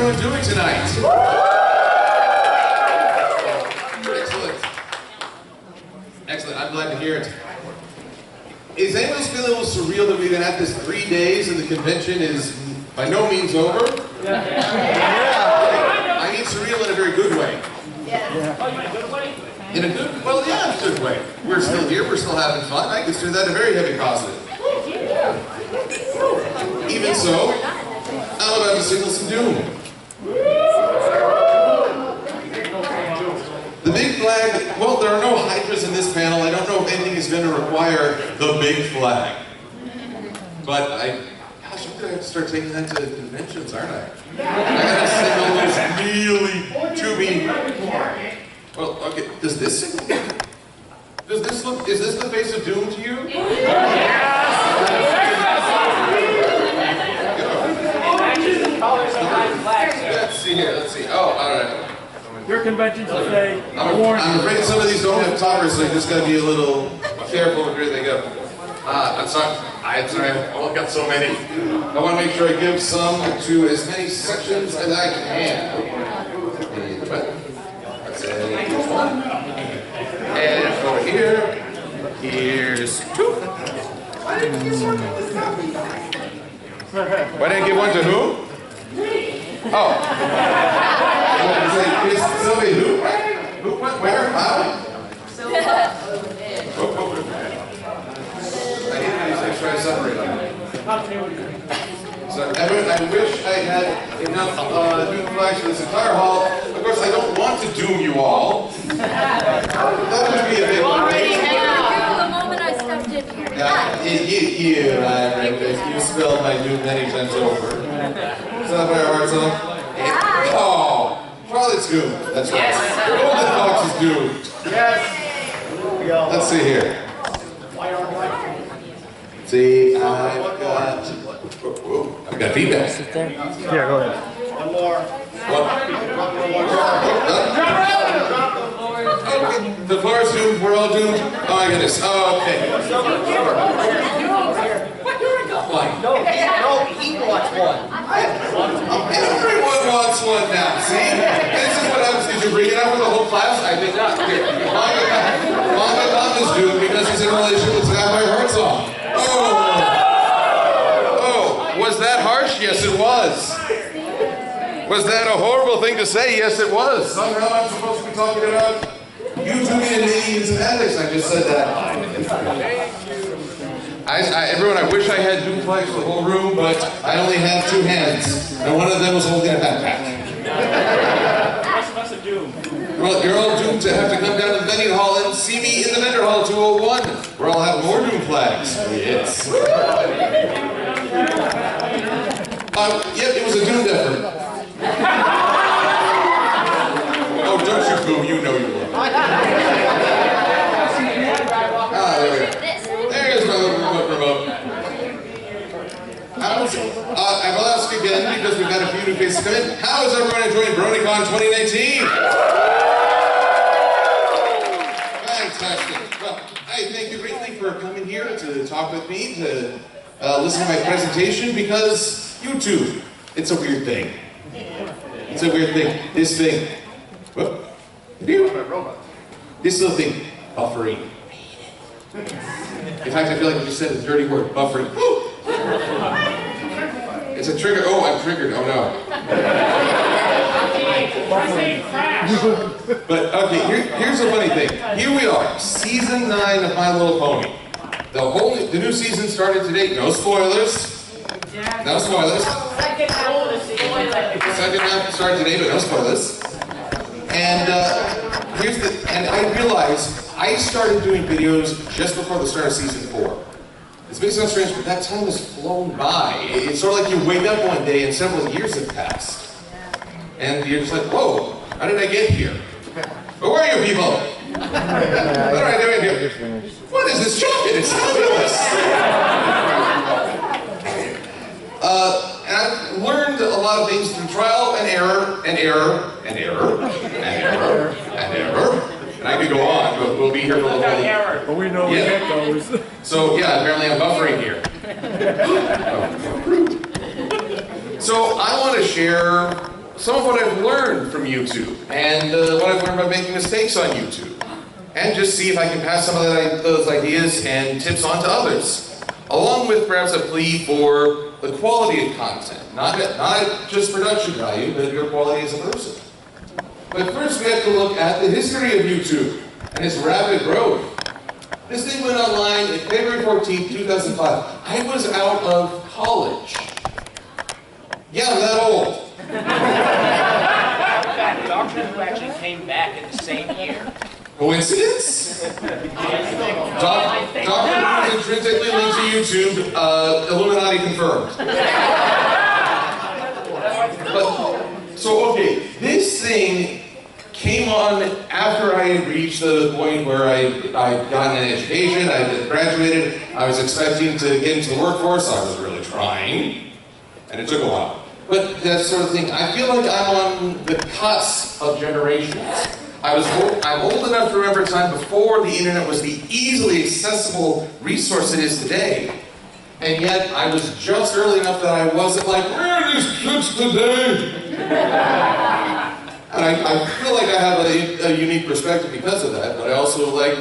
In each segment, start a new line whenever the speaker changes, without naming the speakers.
everyone doing tonight? Excellent. Excellent, I'm glad to hear it. Is anyone else feeling a little surreal that we've been at this 3 days and the convention is by no means over? Yeah. I mean surreal in a very good way.
Yeah.
Oh, you mean a good way?
In a good, well, yeah, in a good way. We're still here, we're still having fun. I consider that a very heavy positive. Even so, I'm about to signal some doom. The big flag, well, there are no hydras in this panel. I don't know if anything is going to require the big flag. But gosh, I'm going to have to start taking that to conventions, aren't I? I got to signal those really tubey. Well, okay, does this signal? Does this look, is this the face of doom to you? Let's see here, let's see. Oh, alright.
Your conventions will say,
I'm afraid some of these don't have toppers, so you just gotta be a little careful with where they go. I'm sorry, I've only got so many. I want to make sure I give some to as many sections as I can. Let's say one. And over here, here's two. Why didn't you give one to this copy? Why didn't I give one to who? Oh. Is Sylvie who? Who? What? Where? How? I try to separate them. So I wish I had enough doom flags for this entire hall. Of course, I don't want to doom you all. That would be a bit.
The moment I stepped in here.
You spelled my doom many times over. Is that my heart song? Oh, well, it's doom. That's right. Golden Box is doomed.
Yes.
Let's see here. See, I've got feedback.
yeah, go ahead.
One more.
The floor is doomed. We're all doomed. Oh my goodness. Oh, okay.
No, he wants one.
Everyone wants one now. See, this is what happens. Did you bring it up for the whole class? I did not. Here, Manga is doomed because he's in a relationship with Sapphire Heartsong. Oh, was that harsh? Yes, it was. Was that a horrible thing to say? Yes, it was. Somehow I'm supposed to be talking about YouTubing and idiots and ethics. I just said that. Everyone, I wish I had doom flags for the whole room, but I only have 2 hands, and one of them was holding a backpack.
What's a doom?
Well, you're all doomed to have to come down to the vending hall and see me in the vendor hall 201, where I'll have more doom flags. Yes. Yep, it was a doomed effort. Oh, don't you boo, you know you will. There we go. There's my little remote. I will ask again, because we've had a few new faces come in, how is everyone enjoying BronyCon 2019? Fantastic. Well, I thank you greatly for coming here to talk with me, to listen to my presentation, because YouTube, it's a weird thing. It's a weird thing. This thing, whoop, this little thing, buffering. In fact, I feel like you just said a dirty word, buffering. It's a trigger. Oh, I'm triggered. Oh no. But okay, here's the funny thing. Here we are, season 9 of My Little Pony. The new season started today. No spoilers. No spoilers. Second half started today, but no spoilers. And and I realized I started doing videos just before the start of season 4. This may sound strange, but that time has flown by. It's sort of like you wake up one day and several years have passed. And you're just like, whoa, how did I get here? Who are you people? What are I doing here? What is this chocolate? It's fabulous. And I've learned a lot of things through trial and error, and error, and error, and error, and error. And I could go on, but we'll be here for a little while.
But we know we get those.
So yeah, apparently I'm buffering here. So I want to share some of what I've learned from YouTube and what I've learned by making mistakes on YouTube. And just see if I can pass some of those ideas and tips on to others. Along with perhaps a plea for the quality of content. Not just production value, but your quality as a person. But first we have to look at the history of YouTube and its rapid growth. This thing went online in February 14, 2005. I was out of college. Yeah, I'm that old.
Doctor Who actually came back in the same year.
Coincidence? Doctor Who is intrinsically linked to YouTube. Illuminati confirmed. So okay, this thing came on after I had reached the point where I'd gotten an education, I had graduated, I was expecting to get into the workforce, I was really trying, and it took a while. But that sort of thing, I feel like I'm on the cusp of generations. I'm old enough to remember a time before the internet was the easily accessible resource it is today. And yet, I was just early enough that I wasn't like, where are these kids today? And I feel like I have a unique perspective because of that, but I also I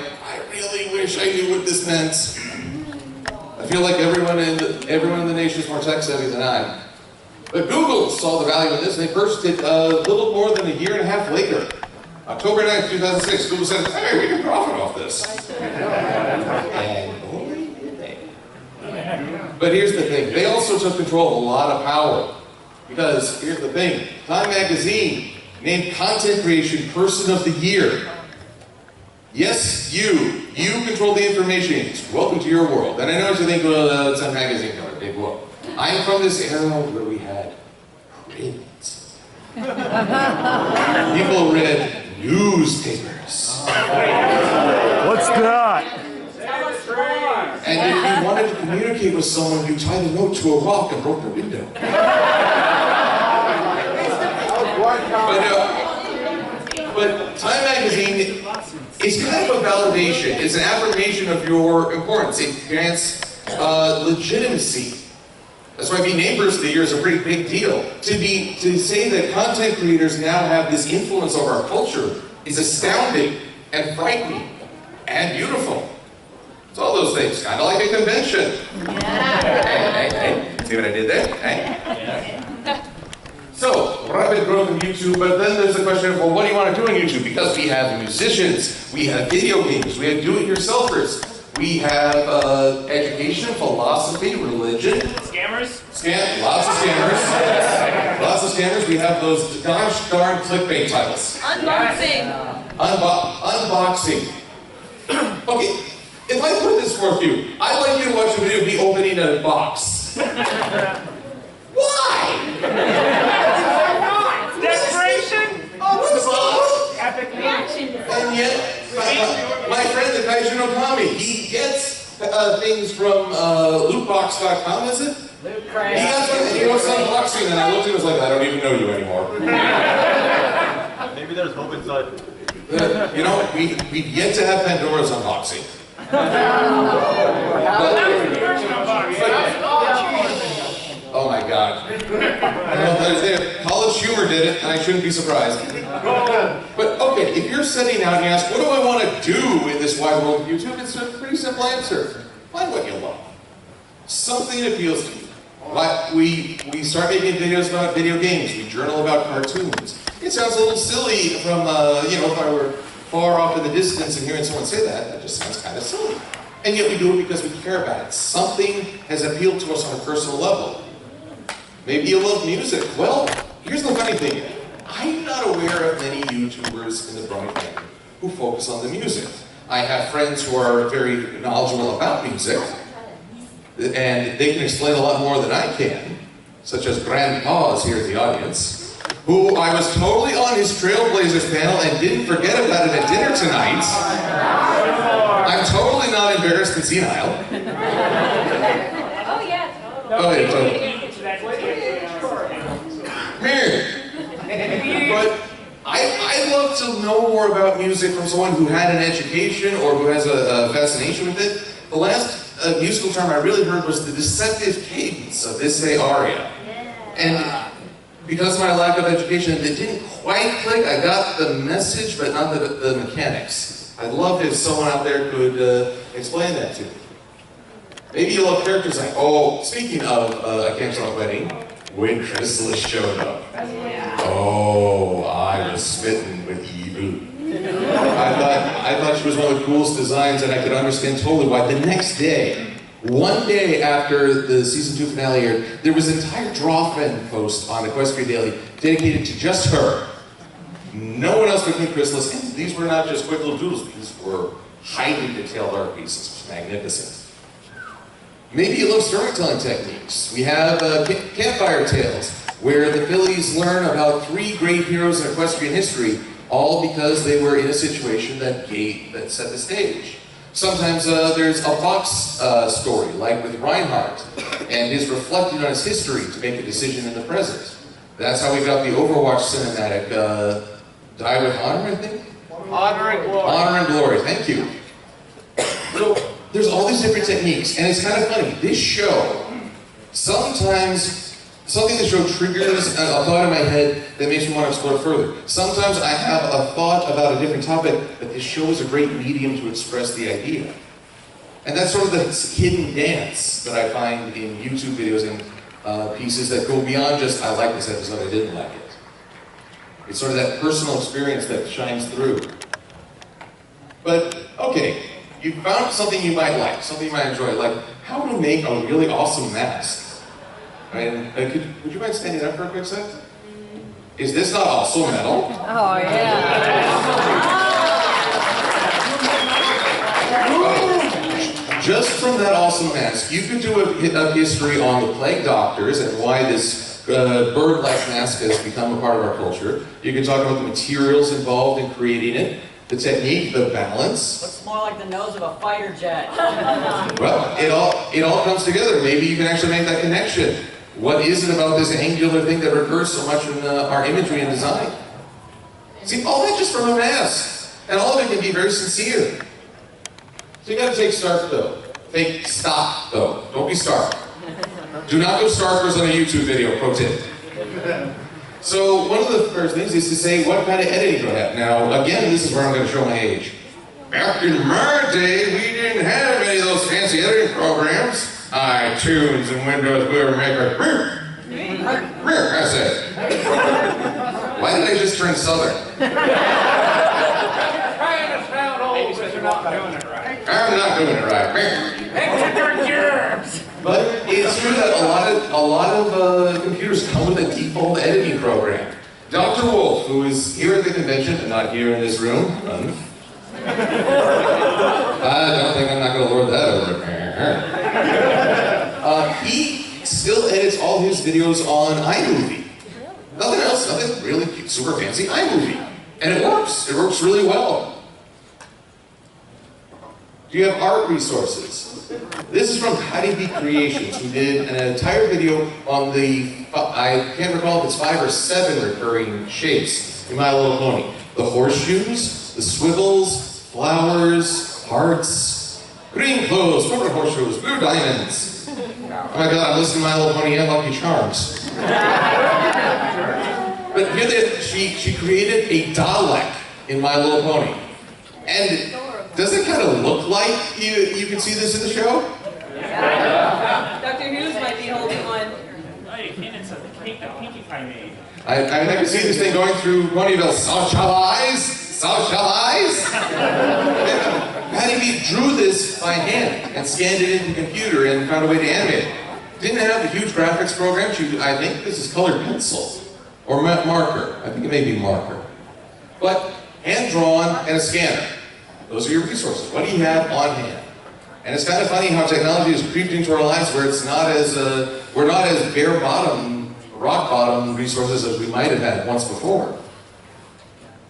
really wish I knew what this meant. I feel like everyone in the nation is more tech savvy than I am. But Google saw the value in this, and they purchased it a little more than a year and a half later. October 9th, 2006, Google said, hey, we can profit off this. And boy, did they. But here's the thing, they also took control of a lot of power. Because here's the thing, Time Magazine named Content Creation Person of the Year. Yes, you control the information. Welcome to your world. And I know what you think, well, it's a magazine cover, big whoop. I'm from this era where we had print. People read newspapers.
What's that?
And if you wanted to communicate with someone, you tied a note to a rock and broke the window. But Time Magazine is kind of a validation. It's an affirmation of your importance. It grants legitimacy. That's why being named Person of the Year is a pretty big deal. To say that content creators now have this influence over our culture is astounding and frightening and beautiful. It's all those things, kind of like a convention. Hey. See what I did there? Hey? So, rapid growth in YouTube, but then there's the question of, well, what do you want to do on YouTube? Because we have musicians, we have video games, we have do-it-yourselfers, we have education, philosophy, religion.
Scammers?
Lots of scammers. Lots of scammers. We have those gosh darn clickbait titles.
Unboxing.
Unboxing. Okay, if I put this forth to you, I'd like you to watch a video of me opening a box. Why?
Desperation?
Oh, what's up?
Epic reaction.
And yet, my friend, the Kaiju no Kami, he gets things from lootbox.com, is it? He wants unboxing, and I looked at him and was like, I don't even know you anymore.
Maybe there's hope inside.
You know, we've yet to have Pandora's unboxing. Oh my God. College humor did it, and I shouldn't be surprised. But okay, if you're setting out and you ask, what do I want to do in this wide world of YouTube? It's a pretty simple answer. Find what you love. Something that appeals to you. Like we start making videos about video games. We journal about cartoons. It sounds a little silly from, if I were far off in the distance and hearing someone say that just sounds kind of silly. And yet we do it because we care about it. Something has appealed to us on a personal level. Maybe you love music. Well, here's the funny thing. I'm not aware of many YouTubers in the growing family who focus on the music. I have friends who are very knowledgeable about music, and they can explain a lot more than I can, such as Grandpa's here in the audience, who I was totally on his Trailblazers panel and didn't forget about it at dinner tonight. I'm totally not embarrassed and senile.
Oh yeah, totally.
Oh yeah, totally. But I love to know more about music from someone who had an education or who has a fascination with it. The last musical term I really heard was the deceptive cadence of this aria. And because of my lack of education, it didn't quite click. I got the message, but not the mechanics. I'd love if someone out there could explain that to me. Maybe you love character design. Oh, speaking of I Can't Stop Wedding, when Chrysalis showed up, oh, I was smitten with Eve. I thought she was one of the coolest designs, and I could understand totally why. The next day, one day after the season 2 finale aired, there was an entire Drawfriend post on Equestria Daily dedicated to just her. No one else but Queen Chrysalis, and these were not just quick little doodles, these were highly detailed art pieces. It was magnificent. Maybe you love storytelling techniques. We have Campfire Tales, where the Phillies learn about 3 great heroes in equestrian history, all because they were in a situation that set the stage. Sometimes there's a Fox story, like with Reinhardt, and his reflecting on his history to make a decision in the present. That's how we got the Overwatch cinematic, Die with Honor, I think?
Honor and glory.
Honor and Glory, thank you. So, there's all these different techniques, and it's kind of funny. This show, sometimes something in the show triggers a thought in my head that makes me want to explore further. Sometimes I have a thought about a different topic, but this show is a great medium to express the idea. And that's sort of the hidden dance that I find in YouTube videos and pieces that go beyond just, I like this episode, I didn't like it. It's sort of that personal experience that shines through. But, okay, you found something you might like, something you might enjoy, like how to make a really awesome mask. And would you mind standing up for a quick sec? Is this not also metal?
Oh, yeah.
Just from that awesome mask, you could do a history on the plague doctors and why this bird-like mask has become a part of our culture. You could talk about the materials involved in creating it, the technique, the balance.
Looks more like the nose of a fighter jet.
Well, it all comes together. Maybe you can actually make that connection. What is it about this angular thing that recurs so much in our imagery and design? See, all that just from a mask. And all of it can be very sincere. So you gotta take Stark though. Take stock though. Don't be Stark. Do not go Starkers on a YouTube video, pro tip. So one of the first things is to say, what kind of editing do I have? Now, again, this is where I'm gonna show my age. Back in my day, we didn't have any of those fancy editing programs. iTunes and Windows, we were making I said. Why did I just turn southern?
Trying to sound old, but you're not doing it right.
I'm not doing it right.
Extra germs.
But it's true that a lot of computers come with a default editing program. Dr. Wolf, who is here at the convention and not here in this room, I don't think I'm not going to lord that over. He still edits all his videos on iMovie. Nothing else, nothing really super fancy, iMovie. And it works really well. Do you have art resources? This is from Patty B Creations, who did an entire video on the, I can't recall if it's 5 or 7 recurring shapes in My Little Pony. The horseshoes, the swivels, flowers, hearts, green clothes, purple horseshoes, blue diamonds. Oh my god, I'm listening to My Little Pony and Lucky Charms. But here she created a Dalek in My Little Pony. And does it kind of look like you can see this in the show?
Yeah. Dr. Hughes might be holding one.
Oh, you can't, it's a pinky pie made.
I can see this thing going through Ponyville's socialize. Patty B drew this by hand and scanned it into the computer and found a way to animate it. Didn't have a huge graphics program. I think this is colored pencil or marker. I think it may be marker. But hand-drawn and a scanner. Those are your resources. What do you have on hand? And it's kind of funny how technology has creeped into our lives where it's not as we're not as bare bottom, rock bottom resources as we might have had once before.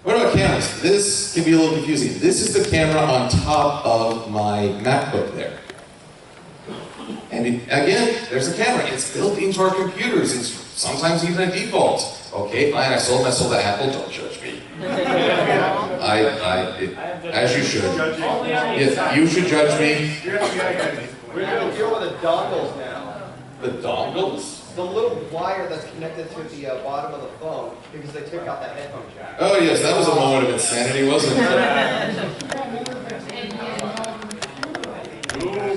What about cameras? This can be a little confusing. This is the camera on top of my MacBook there. And again, there's a camera. It's built into our computers. It's sometimes even a default. Okay, fine, I sold my soul to Apple, don't judge me. As you should. Yes, you should judge me.
We're going to deal with the dongles now.
The dongles?
the little wire that's connected to the bottom of the phone because they took out that headphone jack.
Oh yes, that was a moment of insanity, wasn't it?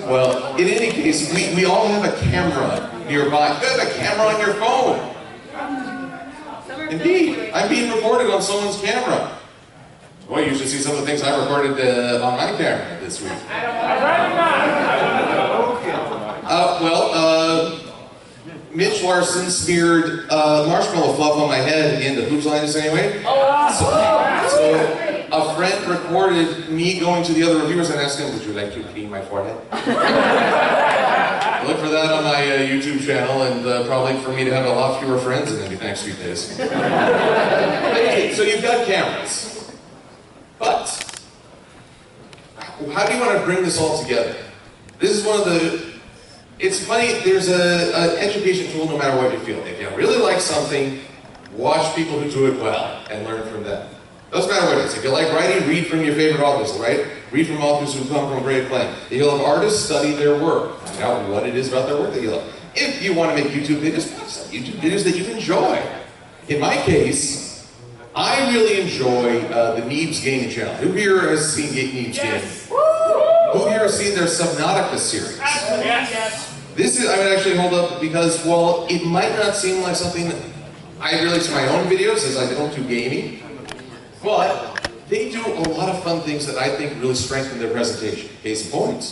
Well, in any case, we all have a camera nearby. You have a camera on your phone. Indeed, I'm being recorded on someone's camera. Well, you should see some of the things I recorded on my camera this week. Mitch Larson smeared marshmallow fluff on my head in the Who's Line Is Anyway. So a friend recorded me going to the other reviewers and asking, would you like to clean my forehead? Look for that on my YouTube channel, and probably for me to have a lot fewer friends in the next few days. Okay, so you've got cameras. But how do you want to bring this all together? This is one of the... It's funny, there's an education tool no matter what you feel. If you really like something, watch people who do it well and learn from them. Doesn't matter what it is. If you like writing, read from your favorite authors, right? Read from authors who come from great acclaim. If you love artists, study their work. Find out what it is about their work that you love. If you want to make YouTube videos, watch some YouTube videos that you enjoy. In my case, I really enjoy the Neebs Gaming Channel. Who here has seen Neebs Gaming? Who here has seen their Subnautica series?
Yes.
This is, I would actually hold up because, well, it might not seem like something I relate to my own videos as I don't do gaming, but they do a lot of fun things that I think really strengthen their presentation. Case in point.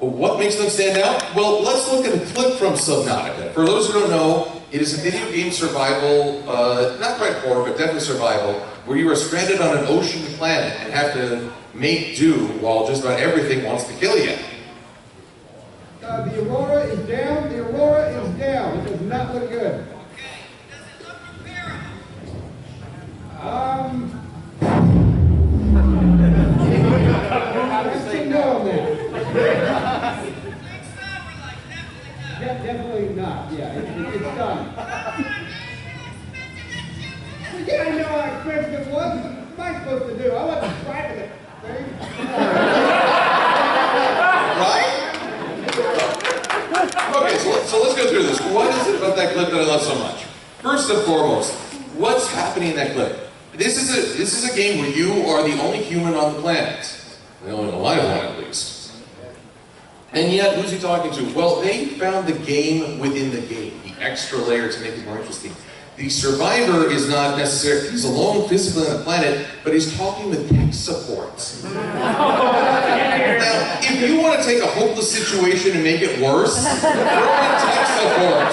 Well, what makes them stand out? Well, let's look at a clip from Subnautica. For those who don't know, it is a video game survival, not quite horror, but definitely survival, where you are stranded on an ocean planet and have to make do while just about everything wants to kill you.
The Aurora is down. The Aurora is down. It does not look good. Let's say no on that. Definitely not. Yeah, it's done. Yeah, I know how expensive it was. What am I supposed to do? I wasn't driving it.
Right? Okay, so let's go through this. What is it about that clip that I love so much? First and foremost, what's happening in that clip? This is a game where you are the only human on the planet. The only alive one, at least. And yet, who's he talking to? Well, they found the game within the game, the extra layer to make it more interesting. The survivor is not necessarily, he's alone physically on the planet, but he's talking with tech support. Now, if you want to take a hopeless situation and make it worse, throw in tech support.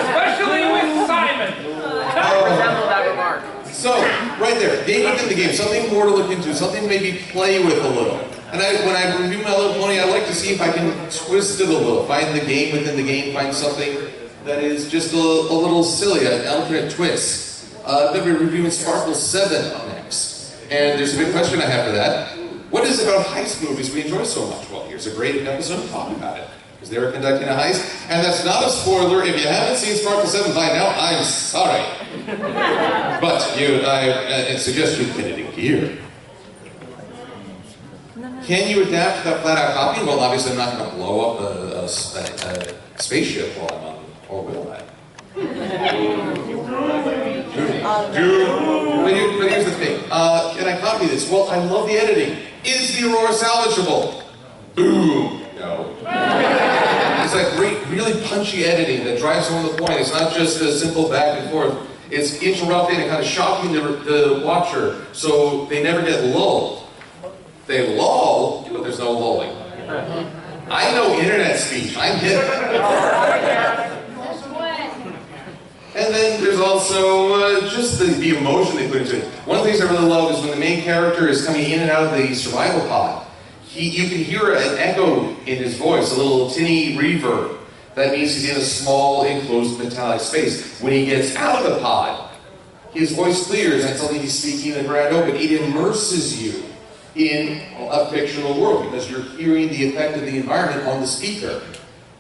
Especially with Simon.
Resemble that remark.
So, right there, game within the game, something more to look into, something to maybe play with a little. And when I review My Little Pony, I like to see if I can twist it a little, find the game within the game, find something that is just a little silly, an alternate twist. I'm going to be reviewing Sparkle 7 up next. And there's a big question I have for that. What is it about heist movies we enjoy so much? Well, here's a great episode talking about it. Because they were conducting a heist, and that's not a spoiler. If you haven't seen Sparkle 7 by now, I'm sorry. But I suggest you get it in gear. Can you adapt that flat-out copy? Well, obviously I'm not going to blow up a spaceship while I'm on, or will I? But here's the thing. Can I copy this? Well, I love the editing. Is the Aurora salvageable? Boom. No. It's like really punchy editing that drives home the point. It's not just a simple back and forth. It's interrupting and kind of shocking the watcher so they never get lulled. They lull, but there's no lulling. I know internet speech. I'm hip. And then there's also just the emotion they put into it. One of the things I really love is when the main character is coming in and out of the survival pod. You can hear an echo in his voice, a little tinny reverb. That means he's in a small, enclosed metallic space. When he gets out of the pod, his voice clears and suddenly he's speaking in the grand open. It immerses you in a fictional world because you're hearing the effect of the environment on the speaker.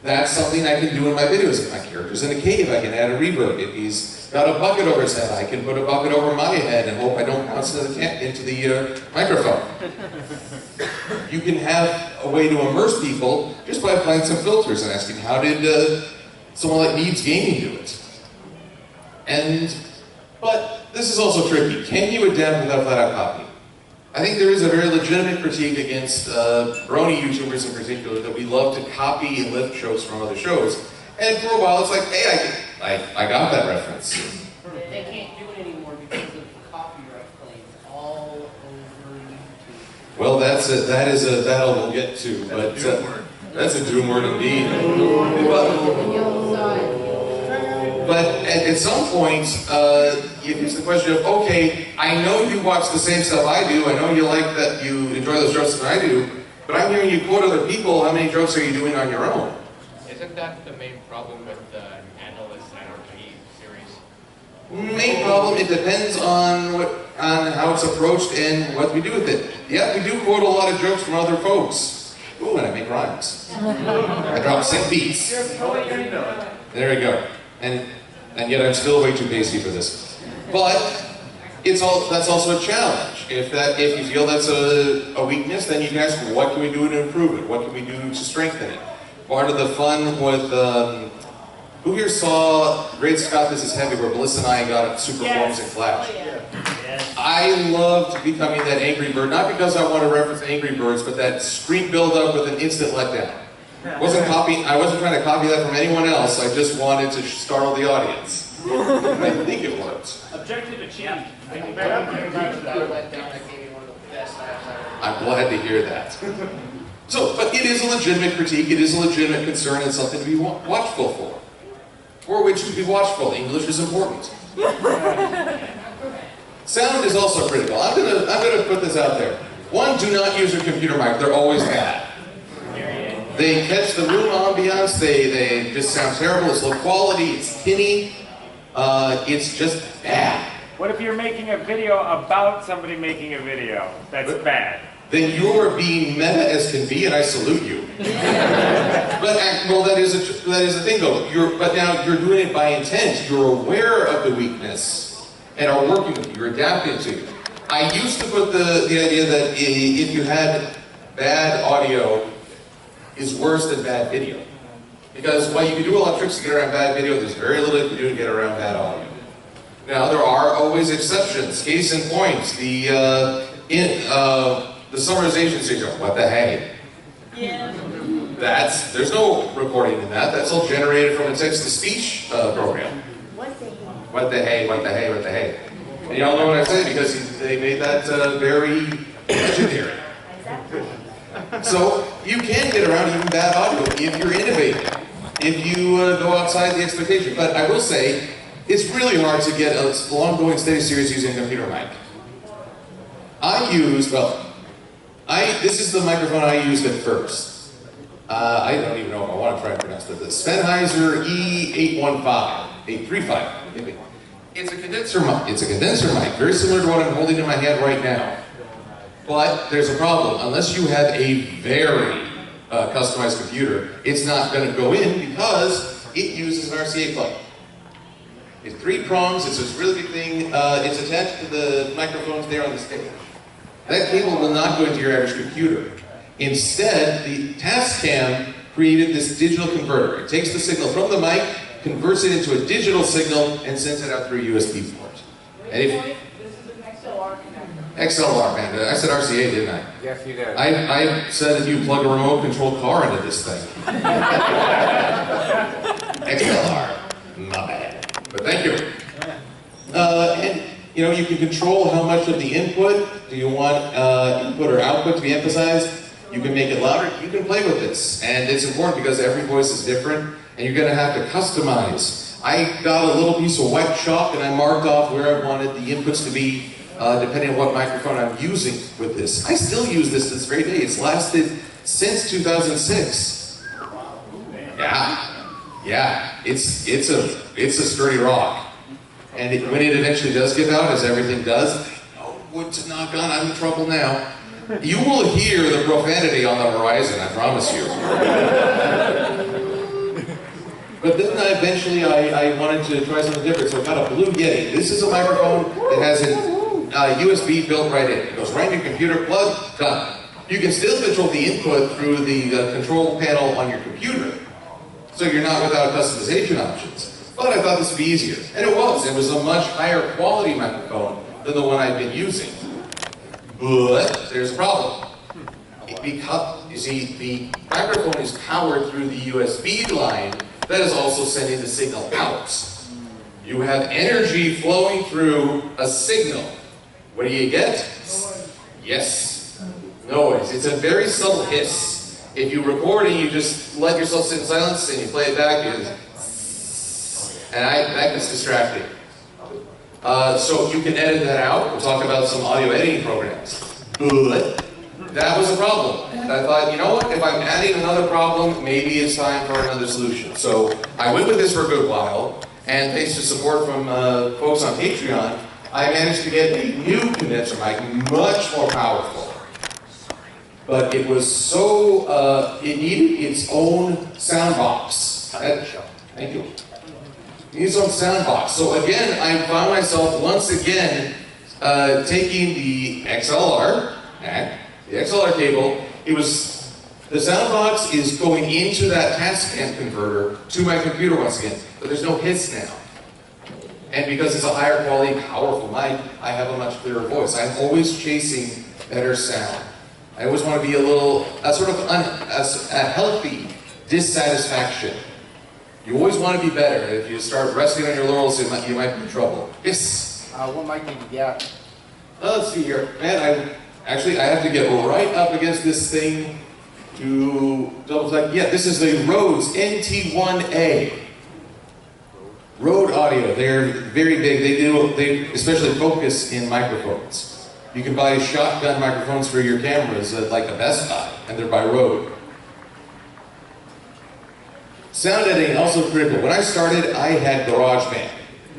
That's something I can do in my videos. If my character's in a cave, I can add a reverb. If he's got a bucket over his head, I can put a bucket over my head and hope I don't bounce into the microphone. You can have a way to immerse people just by applying some filters and asking, how did someone like Needs Gaming do it. But this is also tricky. Can you adapt without flat-out copying? I think there is a very legitimate critique against brony YouTubers in particular that we love to copy and lift shows from other shows. And for a while it's like, hey, I got that reference.
They can't do it anymore because of copyright claims all over YouTube.
Well, that is a battle we'll get to, but that's a doom word indeed. But at some point, it's the question of, okay, I know you watch the same stuff I do, I know you like that, you enjoy those jokes that I do, but I'm hearing you quote other people, how many jokes are you doing on your own?
Isn't that the main problem with the Analyst Anarchy series?
Main problem, it depends on how it's approached and what we do with it. Yeah, we do quote a lot of jokes from other folks. Ooh, and I make rhymes. I drop sick beats. There we go. And yet I'm still way too pasty for this. But that's also a challenge. If you feel that's a weakness, then you can ask, what can we do to improve it? What can we do to strengthen it? Part of the fun with, who here saw Great Scott This Is Heavy, where Bliss and I got super forms in Flash? I loved becoming that Angry Bird, not because I want to reference Angry Birds, but that screen build-up with an instant letdown. I wasn't trying to copy that from anyone else, I just wanted to startle the audience. I think it worked.
Objective achieved.
I'm glad to hear that. So, but it is a legitimate critique, it is a legitimate concern, and something to be watchful for. For which to be watchful, English is important. Sound is also critical. I'm gonna put this out there. One, do not use your computer mic, they're always bad. They catch the room ambiance, they just sound terrible, it's low quality, it's tinny, it's just bad.
What if you're making a video about somebody making a video? That's bad.
Then you're being meta as can be, and I salute you. Well, that is a thing though. But now you're doing it by intent, you're aware of the weakness, and are working with it, you're adapting to it. I used to put the idea that if you had bad audio, is worse than bad video. Because while you can do a lot of tricks to get around bad video, there's very little you can do to get around bad audio. Now, there are always exceptions. Case in point, the summarization syndrome. What the hey?
Yeah.
There's no recording in that. That's all generated from a text-to-speech program. What the hey, what the hey, what the hey. And y'all know what I say because they made that very legendary. So, you can get around even bad audio if you're innovative, if you go outside the expectation. But I will say, it's really hard to get a long-going steady series using a computer mic. This is the microphone I used at first. I don't even know if I want to try and pronounce it. The Sennheiser E835. It's a condenser mic. It's a condenser mic, very similar to what I'm holding in my hand right now. But there's a problem. Unless you have a very customized computer, it's not going to go in because it uses an RCA plug. It's 3 prongs, it's this really big thing, it's attached to the microphones there on the stick. That cable will not go into your average computer. Instead, the Tascam created this digital converter. It takes the signal from the mic, converts it into a digital signal, and sends it out through a USB port. And if
This is an XLR connector.
XLR, man. I said RCA, didn't I?
Yes, you did.
I said that you plug a remote-controlled car into this thing. XLR. My bad. But thank you. And, you know, you can control how much of the input. Do you want input or output to be emphasized? You can make it louder. You can play with this. And it's important because every voice is different, and you're going to have to customize. I got a little piece of white chalk, and I marked off where I wanted the inputs to be, depending on what microphone I'm using with this. I still use this this very day. It's lasted since 2006. Yeah, it's a sturdy rock. And when it eventually does give out, as everything does, oh, wood to knock on, I'm in trouble now. You will hear the profanity on the horizon, I promise you. But then eventually I wanted to try something different, so I got a Blue Yeti. This is a microphone that has a USB built right in. It goes right in your computer, plug, done. You can still control the input through the control panel on your computer. so you're not without customization options. But I thought this would be easier, and it was. It was a much higher quality microphone than the one I've been using. But there's a problem. Because, you see, the microphone is powered through the USB line that is also sending the signal out. You have energy flowing through a signal. What do you get? Yes, noise. It's a very subtle hiss. If you record and you just let yourself sit in silence and you play it back, that gets distracting. So you can edit that out. We'll talk about some audio editing programs. But that was a problem. And I thought, you know what? If I'm adding another problem, maybe it's time for another solution. So I went with this for a good while, and thanks to support from folks on Patreon, I managed to get a new condenser mic, much more powerful. But it was so, it needed its own sound box. Thank you. It needs its own sound box. So again, I found myself once again taking the XLR cable. The sound box is going into that Tascam converter to my computer once again, but there's no hiss now. And because it's a higher quality, powerful mic, I have a much clearer voice. I'm always chasing better sound. I always want to be a healthy dissatisfaction. You always want to be better. If you start resting on your laurels, you might be in trouble. Yes?
What mic did you get?
Let's see here. Man, I have to get right up against this thing to double check. Yeah, this is the Rhodes NT1A. Rode Audio. They're very big. They especially focus in microphones. You can buy shotgun microphones for your cameras at like a Best Buy, and they're by Rode. Sound editing also critical. When I started, I had GarageBand.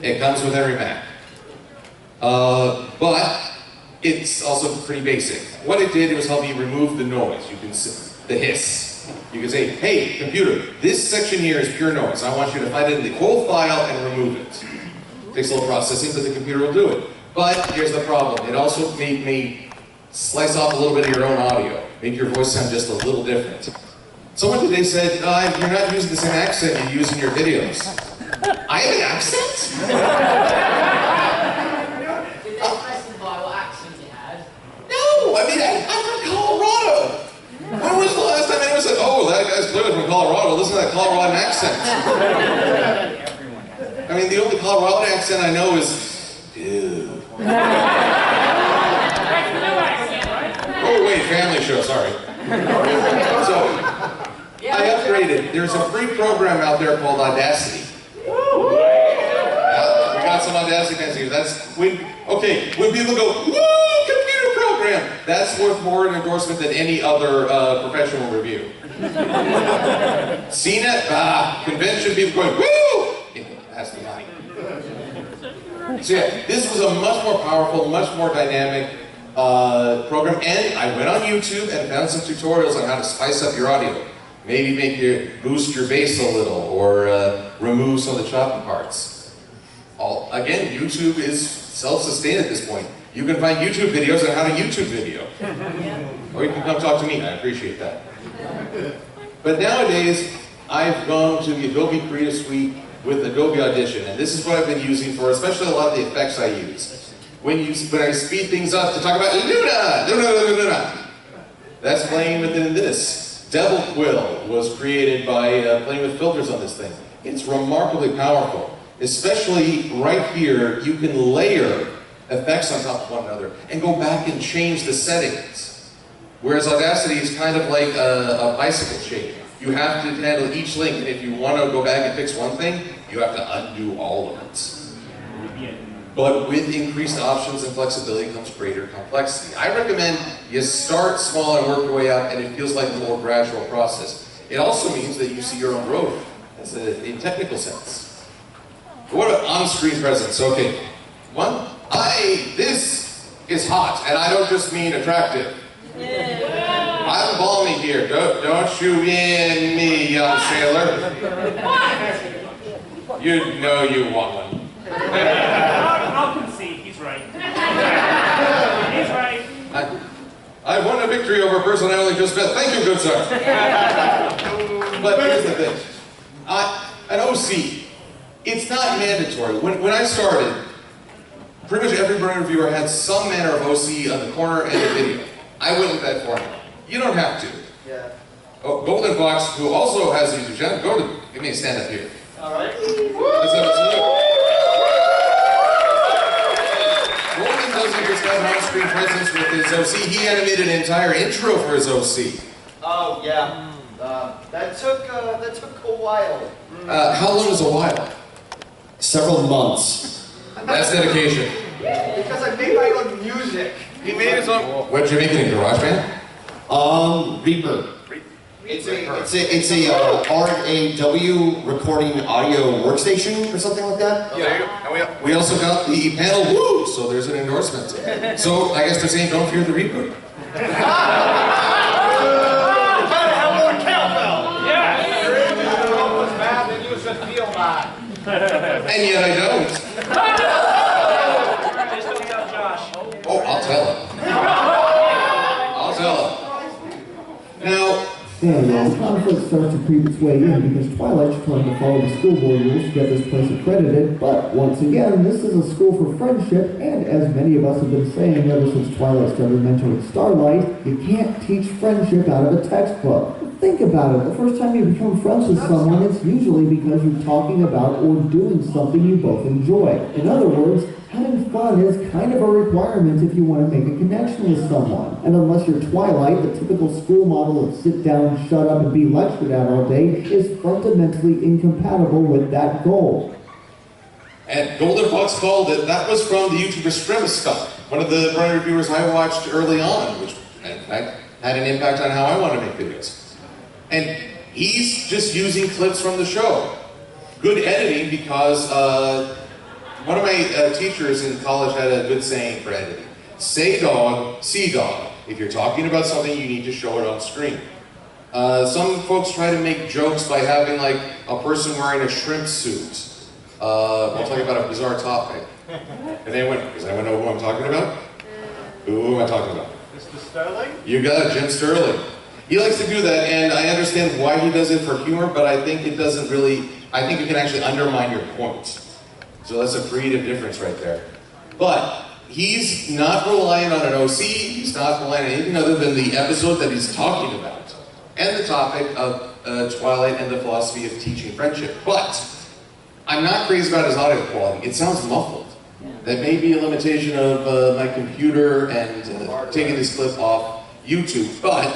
It comes with every Mac. But it's also pretty basic. What it did was help me remove the noise. You can see the hiss. You can say, hey, computer, this section here is pure noise. I want you to find it in the whole file and remove it. It takes a little processing, but the computer will do it. But here's the problem. It also made me slice off a little bit of your own audio, make your voice sound just a little different. Someone today said, you're not using the same accent you use in your videos. I have an accent?
Did they specify what accent you had?
No, I'm from Colorado. When was the last time anyone said, oh, that guy's clearly from Colorado, listen to that Coloradan accent? I mean, the only Colorado accent I know is, ew. Oh, wait, family show, sorry. So, I upgraded. There's a free program out there called Audacity. We got some Audacity fans here. When people go, woo, computer program, that's worth more an endorsement than any other professional review. CNET, convention, people going, woo! That's the money. So yeah, this was a much more powerful, much more dynamic program, and I went on YouTube and found some tutorials on how to spice up your audio. Maybe boost your bass a little, or remove some of the choppy parts. Again, YouTube is self-sustained at this point. You can find YouTube videos on how to YouTube video. Or you can come talk to me, I appreciate that. But nowadays, I've gone to the Adobe Creative Suite with Adobe Audition, and this is what I've been using for especially a lot of the effects I use. When I speed things up to talk about Luna, that's playing within this. SilverQuill was created by playing with filters on this thing. It's remarkably powerful. Especially right here, you can layer effects on top of one another and go back and change the settings. Whereas Audacity is kind of like a bicycle chain. You have to handle each link, and if you want to go back and fix one thing, you have to undo all of it. But with increased options and flexibility comes greater complexity. I recommend you start small and work your way up, and it feels like a more gradual process. It also means that you see your own growth in technical sense. But what about on-screen presence? Okay, this is hot, and I don't just mean attractive. I'm balmy here. Don't you in me, young sailor. You know you want one.
I'll concede, he's right. He's right.
I won a victory over a person I only just met. Thank you, good sir. But here's the thing. An OC, it's not mandatory. When I started, pretty much every burn reviewer had some manner of OC on the corner and the video. I went with that formula. You don't have to.
Yeah.
Oh, Golden Fox, who also has a YouTube channel, give me a stand up here.
All right.
Let's have a salute. Golden doesn't just have an on-screen presence with his OC, he animated an entire intro for his OC.
Oh yeah. That took a while.
How long is a while?
Several months.
That's dedication.
Because I made my own music.
He made his own. What did you make it in GarageBand?
Reaper. It's a RAW recording audio workstation or something like that.
Yeah. And we also got the panel woo, so there's an endorsement. So I guess they're saying don't fear the Reaper. And yet I don't. Oh, I'll tell him. I'll tell him. Now,
Anyway, conflict starts to creep its way in because Twilight's trying to follow the school board rules to get this place accredited, but once again, this is a school for friendship, and as many of us have been saying ever since Twilight started mentoring Starlight, you can't teach friendship out of a textbook. Think about it, the first time you become friends with someone, it's usually because you're talking about or doing something you both enjoy. In other words, having fun is kind of a requirement if you want to make a connection with someone. And unless you're Twilight, the typical school model of sit down, shut up, and be lectured at all day is fundamentally incompatible with that goal.
and Golden Fox called it, that was from the YouTuber Stremis stuff. One of the Burn reviewers I watched early on, which in fact had an impact on how I want to make videos. And he's just using clips from the show. Good editing because one of my teachers in college had a good saying for editing. Say dog, see dog. If you're talking about something, you need to show it on screen. Some folks try to make jokes by having like a person wearing a shrimp suit. We'll talk about a bizarre topic. Does anyone know who I'm talking about? Who am I talking about?
Mr. Sterling?
You got it, Jim Sterling. He likes to do that, and I understand why he does it for humor, but I think it doesn't really, I think it can actually undermine your point. So that's a creative difference right there. But he's not relying on an OC, he's not relying on anything other than the episode that he's talking about, and the topic of Twilight and the philosophy of teaching friendship. But I'm not crazy about his audio quality. It sounds muffled. That may be a limitation of my computer and taking this clip off YouTube, but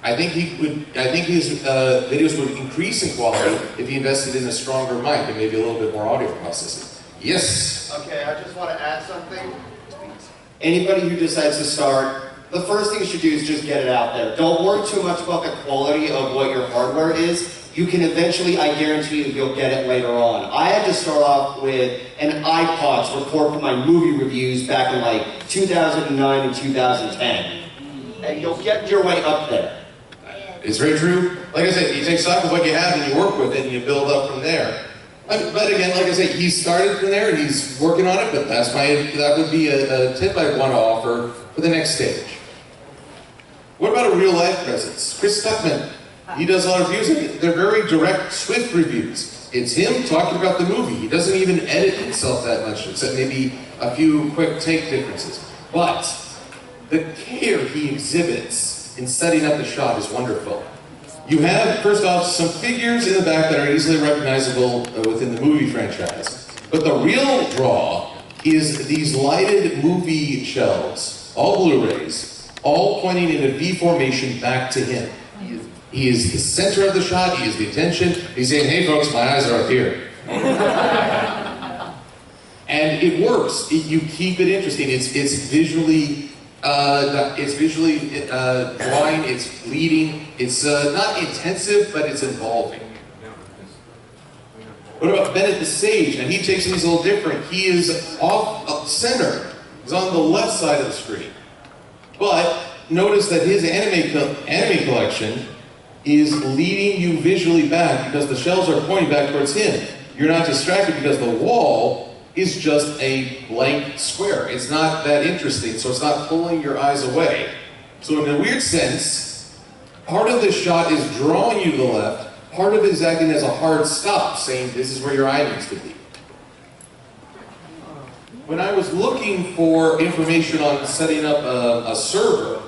I think his videos would increase in quality if he invested in a stronger mic and maybe a little bit more audio processing. Yes?
Okay, I just want to add something.
Anybody who decides to start, the first thing you should do is just get it out there. Don't worry too much about the quality of what your hardware is. You can eventually, I guarantee you'll get it later on. I had to start off with an iPod to record for my movie reviews back in like 2009 and 2010. And you'll get your way up there.
It's very true. Like I said, you take stock of what you have and you work with it and you build up from there. But again, like I said, he started from there and he's working on it, but that would be a tip I'd want to offer for the next stage. What about a real life presence? Chris Stuckman, he does a lot of reviews and they're very direct, swift reviews. It's him talking about the movie. He doesn't even edit himself that much, except maybe a few quick take differences. But the care he exhibits in setting up the shot is wonderful. You have, first off, some figures in the back that are easily recognizable within the movie franchise. But the real draw is these lighted movie shelves, all Blu-rays, all pointing in a V formation back to him. He is the center of the shot, he is the attention. He's saying, hey folks, my eyes are up here. And it works. You keep it interesting. It's visually drawing, it's leading. It's not intensive, but it's involving. What about Bennett the Sage? And he takes things a little different. He is off center. He's on the left side of the screen. But notice that his anime collection is leading you visually back because the shelves are pointing back towards him. You're not distracted because the wall is just a blank square. It's not that interesting, so it's not pulling your eyes away. So in a weird sense, part of this shot is drawing you to the left, part of it is acting as a hard stop, saying this is where your eye needs to be. When I was looking for information on setting up a server,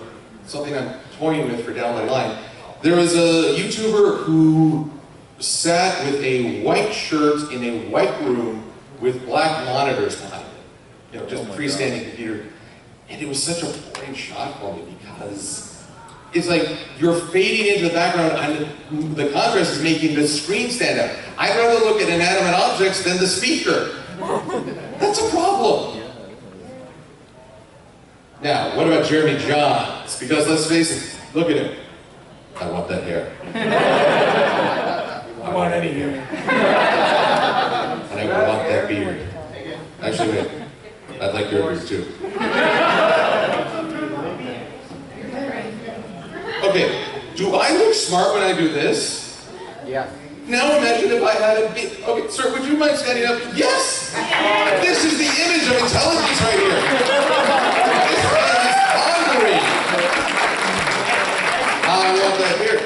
something I'm toying with for down the line, there was a YouTuber who sat with a white shirt in a white room with black monitors behind it. You know, just a freestanding computer. And it was such a boring shot for me because it's like you're fading into the background and the contrast is making the screen stand out. I'd rather look at inanimate objects than the speaker. That's a problem. Now, what about Jeremy Johns? Because let's face it, look at him. I want that hair. I want any hair. And I want that beard. Actually, wait. I'd like your beard too. Okay, do I look smart when I do this?
Yeah.
Now imagine if I had a beard. Okay, sir, would you mind standing up? Yes! This is the image of intelligence right here. This is pondering. I want that beard.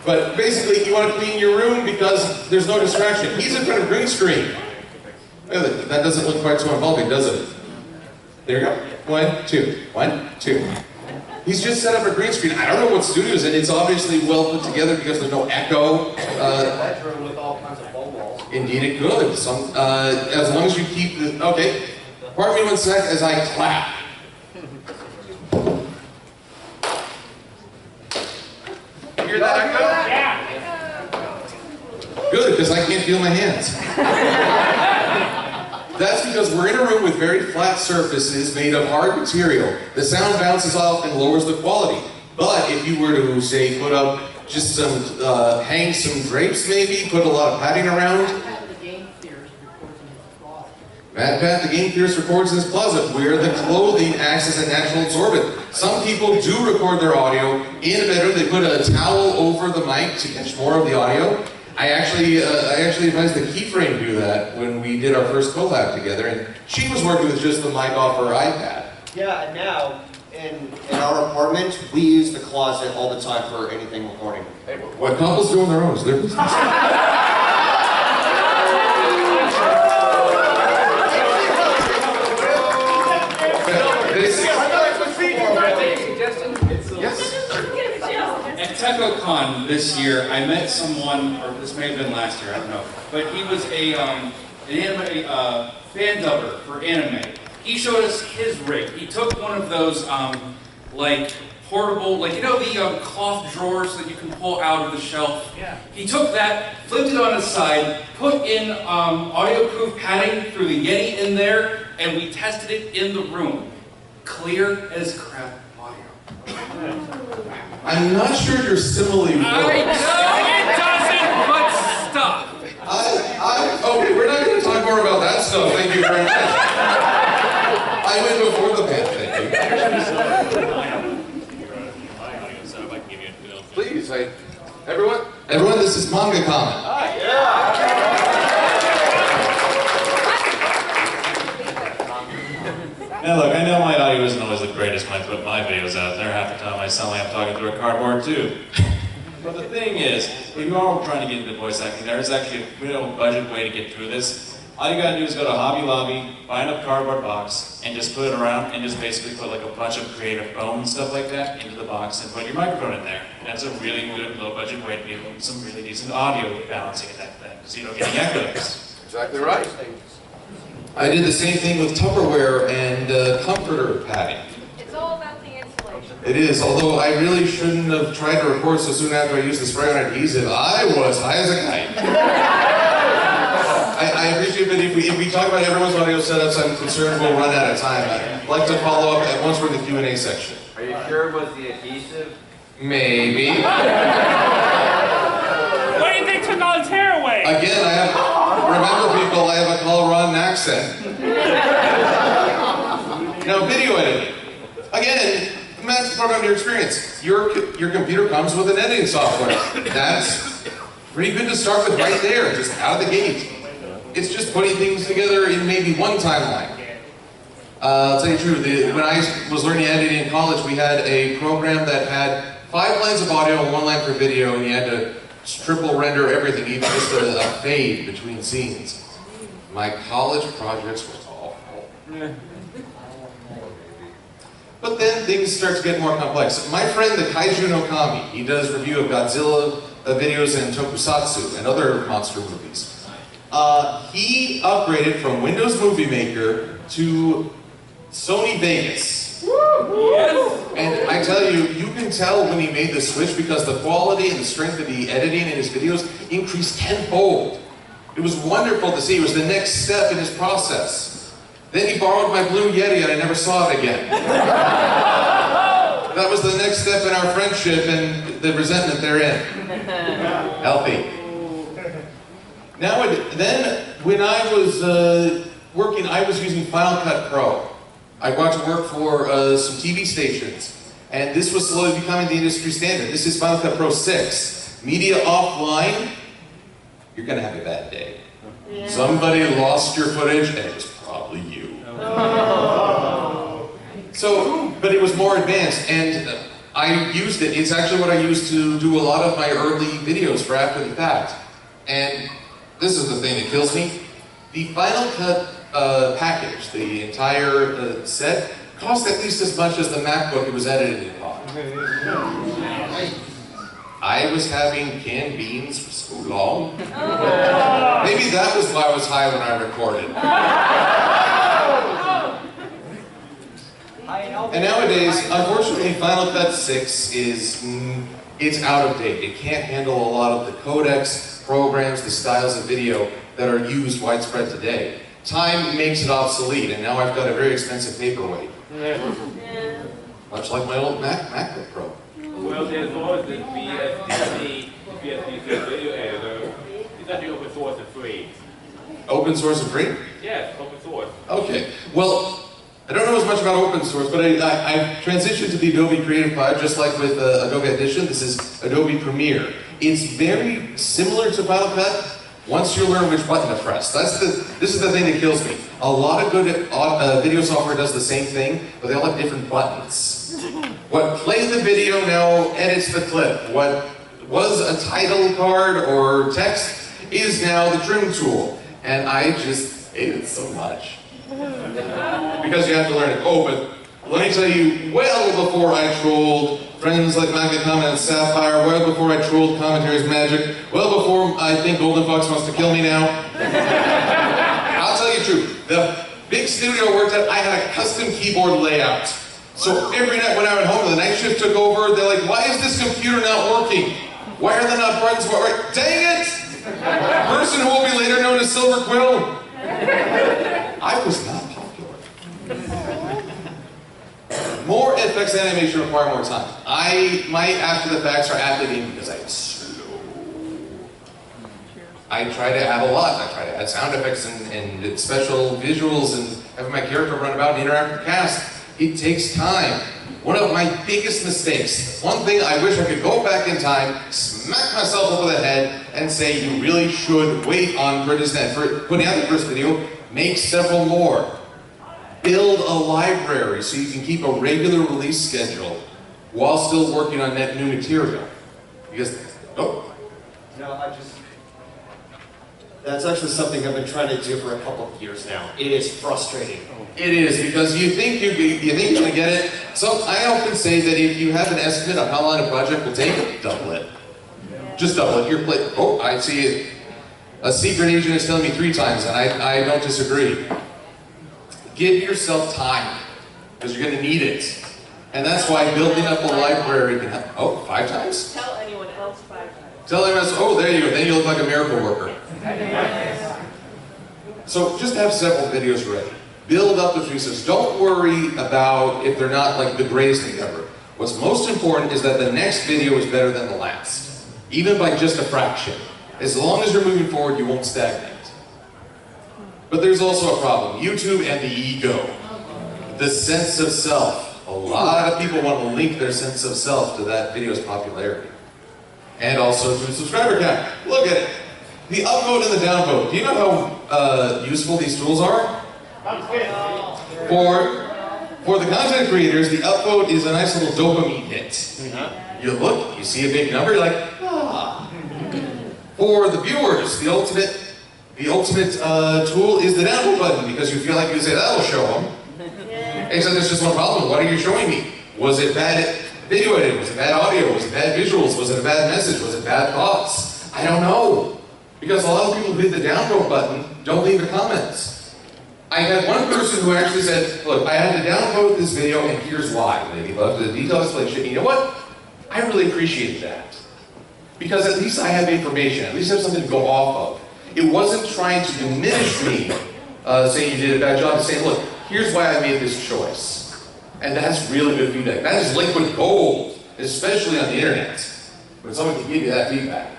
But basically, you want to clean your room because there's no distraction. He's in front of a green screen. That doesn't look quite so involving, does it? There you go. 1, 2. 1, 2. He's just set up a green screen. I don't know what studio's in. It's obviously well put together because there's no echo.
Bedroom with all kinds of foam walls.
Indeed it could. As long as you keep the... Okay. Pardon me one sec as I clap. Hear that echo?
Yeah.
Good, because I can't feel my hands. That's because we're in a room with very flat surfaces made of hard material. The sound bounces off and lowers the quality. But if you were to, say, put up just some, hang some drapes maybe, put a lot of padding around. Matt Pat, the game theorist, records in his closet where the clothing acts as a natural absorbent. Some people do record their audio in a bedroom. They put a towel over the mic to catch more of the audio. I actually advised the keyframe do that when we did our first collab together, and she was working with just the mic off her iPad.
Yeah, and now, in our apartment, we use the closet all the time for anything recording.
What couples do on their own is their business.
At TechoCon this year, I met someone, or this may have been last year, I don't know, but he was an anime fan dubber for anime. He showed us his rig. He took one of those, like, portable, like, you know the cloth drawers that you can pull out of the shelf?
Yeah.
He took that, flipped it on its side, put in audio-proof padding through the Yeti in there, and we tested it in the room. Clear as crap audio.
I'm not sure your simile works.
I know it doesn't, but stop.
Okay, we're not going to talk more about that stuff. Thank you very much. I went before the band, thank you. Please, everyone, this is Manga Comment.
Now look, I know my audio isn't always the greatest when I put my videos out there. Half the time I sound like I'm talking through a cardboard tube. But the thing is, if you are trying to get into voice acting, there is actually a real budget way to get through this. All you gotta do is go to Hobby Lobby, buy a cardboard box, and just put it around, and just basically put like a bunch of creative foam and stuff like that into the box and put your microphone in there. And that's a really good, low budget way to get some really decent audio balancing in that thing, so you don't get any echoes.
Exactly right. I did the same thing with Tupperware and comforter padding.
It's all about the insulation.
It is, although I really shouldn't have tried to record so soon after I used the spray-on adhesive. I was high as a kite. I appreciate that if we talk about everyone's audio setups, I'm concerned we'll run out of time. I'd like to follow up once we're in the Q&A section.
Are you sure it was the adhesive?
Maybe.
What do you think took all his hair away?
Again, remember people, I have a Coloradan accent. Now, video editing. Again, Matt's program your experience. Your computer comes with an editing software. That's pretty good to start with right there, just out of the gate. It's just putting things together in maybe one timeline. I'll tell you the truth, when I was learning editing in college, we had a program that had 5 lines of audio and 1 line for video, and you had to triple render everything, even just a fade between scenes. My college projects were awful. But then things start to get more complex. My friend, the Kaiju no Kami, he does review of Godzilla videos and tokusatsu and other monster movies. He upgraded from Windows Movie Maker to Sony Vegas. And I tell you, you can tell when he made the switch because the quality and the strength of the editing in his videos increased tenfold. It was wonderful to see. It was the next step in his process. Then he borrowed my Blue Yeti and I never saw it again. That was the next step in our friendship and the resentment therein. Healthy. Then, when I was working, I was using Final Cut Pro. I got to work for some TV stations, and this was slowly becoming the industry standard. This is Final Cut Pro 6. Media offline, you're gonna have a bad day. Yeah. Somebody lost your footage, and it was probably you. So, but it was more advanced, and I used it. It's actually what I used to do a lot of my early videos for After the Fact. And this is the thing that kills me. The Final Cut package, the entire set, cost at least as much as the MacBook it was edited upon. I was having canned beans for so long. Maybe that was why I was high when I recorded. And nowadays, unfortunately, Final Cut 6 is, it's out of date. It can't handle a lot of the codecs, programs, the styles of video that are used widespread today. Time makes it obsolete, and now I've got a very expensive paperweight. Much like my old MacBook Pro.
Well, there's always the BSDC video editor. It's actually open source and free.
Open source and free?
Yes, open source.
Okay. Well, I don't know as much about open source, but I've transitioned to the Adobe Creative Cloud, just like with Adobe Audition. This is Adobe Premiere. It's very similar to Final Cut once you learn which button to press. This is the thing that kills me. A lot of good video software does the same thing, but they all have different buttons. What plays the video now edits the clip. What was a title card or text is now the trim tool. And I just hate it so much. Because you have to learn it. Oh, but let me tell you, well before I trolled friends like Magicom and Sapphire, well before I trolled Commentaries Magic, well before I think Golden Fox wants to kill me now. I'll tell you the truth. The big studio I worked at, I had a custom keyboard layout. So every night when I went home, the night shift took over, they're like, why is this computer not working? Why are there not buttons? Dang it! Person who will be later known as SilverQuill. I was not popular. More FX animation require more time. My After the Facts are athlete because I'm slow. I try to add a lot. I try to add sound effects and special visuals and have my character run about and interact with the cast. It takes time. One of my biggest mistakes, one thing I wish I could go back in time, smack myself over the head, and say you really should wait on for putting out the first video, make several more. Build a library so you can keep a regular release schedule while still working on that new material. Because,
That's actually something I've been trying to do for a couple of years now. It is frustrating.
It is, because you think you're going to get it. So I often say that if you have an estimate of how long a project will take, double it. Just double it. Oh, I see it. A secret agent is telling me 3 times, and I don't disagree. Give yourself time, because you're going to need it. And that's why building up a library can help. Oh, 5 times?
Tell anyone else 5 times.
Tell anyone else, oh, there you go. Then you look like a miracle worker. So just have several videos ready. Build up the resources. Don't worry about if they're not like the greatest thing ever. What's most important is that the next video is better than the last. Even by just a fraction. As long as you're moving forward, you won't stagnate. But there's also a problem. YouTube and the ego. The sense of self. A lot of people want to link their sense of self to that video's popularity. And also to the subscriber count. Look at it. The upvote and the downvote. Do you know how useful these tools are? For For the content creators, the upvote is a nice little dopamine hit. You look, you see a big number, you're like, ah. For the viewers, the ultimate tool is the downvote button, because you feel like you say, that'll show them. Except there's just one problem. What are you showing me? Was it bad video editing? Was it bad audio? Was it bad visuals? Was it a bad message? Was it bad thoughts? I don't know. Because a lot of people who hit the downvote button don't leave the comments. I had one person who actually said, look, I had to downvote this video and here's why. And he left a detailed explanation. You know what? I really appreciate that. Because at least I have information. At least I have something to go off of. It wasn't trying to diminish me, saying you did a bad job. It's saying, look, here's why I made this choice. And that's really good feedback. That is liquid gold, especially on the internet, when someone can give you that feedback.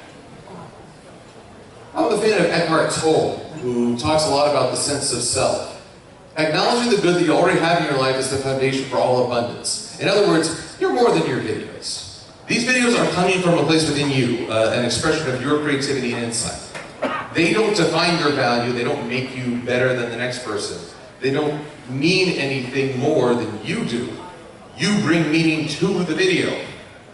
I'm a fan of Eckhart Tolle, who talks a lot about the sense of self. Acknowledging the good that you already have in your life is the foundation for all abundance. In other words, you're more than your videos. These videos are coming from a place within you, an expression of your creativity and insight. They don't define your value, they don't make you better than the next person. They don't mean anything more than you do. You bring meaning to the video